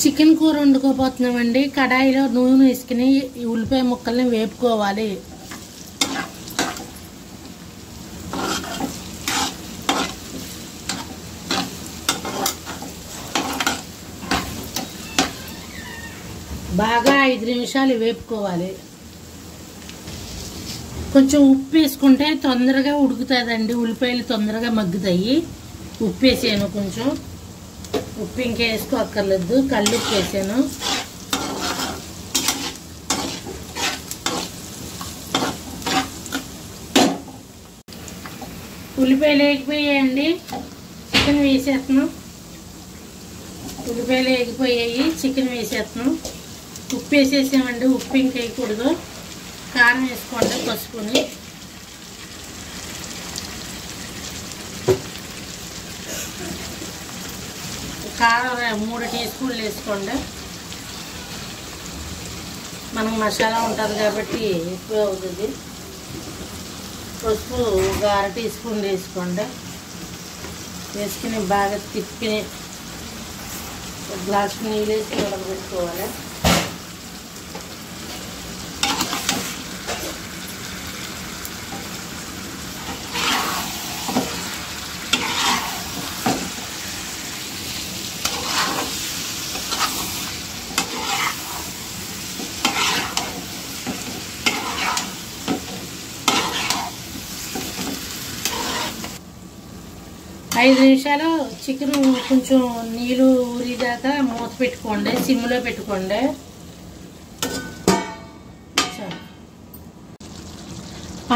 Chicken కూర వండుకోబోతున్నామండి. కడాయిలో నూనె వేసుకుని ఈ ఉల్లిపాయ ముక్కల్ని వేపుకోవాలి. బాగా 5 నిమిషాలు వేపుకోవాలి. కొంచెం ఉప్పు వేసుకుంటే తొందరగా ఉడుకుతుందండి, ఉల్లిపాయలు తొందరగా మగ్గుతాయి. ఉప్పు వేసాను, కొంచెం ఉప్పు ఇంకా వేసుకోక్కర్లేదు, కల్లుప్పు వేసాను. ఉల్లిపాయలు వేగిపోయాయండి, చికెన్ వేసేస్తున్నాం. ఉల్లిపాయలు వేగిపోయాయి, చికెన్ వేసేస్తున్నాం. ఉప్పు వేసేసామండి, ఉప్పు ఇంకా వేయకూడదు. కారం వేసుకోండి, పసుపుని. కారం 3 టీ స్పూన్లు వేసుకోండి. మనకు మసాలా ఉంటుంది కాబట్టి ఎక్కువ అవుతుంది. పసుపు ఒక 1/2 టీ స్పూన్ వేసుకోండి. వేసుకుని బాగా తిప్పుకుని ఒక గ్లాసు నీళ్ళు వేసి ఉడకబెట్టుకోవాలి. ఐదు నిమిషాలు చికెన్ కొంచెం నీళ్ళు ఊరిదాకా మూత పెట్టుకోండి, సిమ్లో పెట్టుకోండి.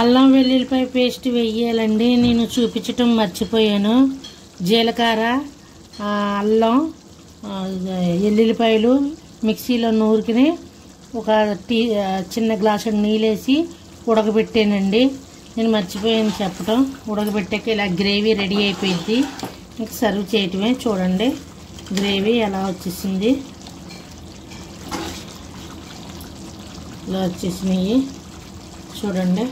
అల్లం వెల్లుల్లిపాయ పేస్ట్ వేయాలండి, నేను చూపించటం మర్చిపోయాను. జీలకర్ర, అల్లం, ఎల్లుల్లిపాయలు మిక్సీలో నూరుకుని ఒక చిన్న గ్లాసు నీళ్ళు వేసి ఉడకబెట్టానండి. నేను మర్చిపోయాను చెప్పటం. ఉడకబెట్టాక ఇలా గ్రేవీ రెడీ అయిపోయింది. ఇంకా సర్వ్ చేయటమే. చూడండి గ్రేవీ ఎలా వచ్చేసింది, ఇలా వచ్చేసినాయి చూడండి.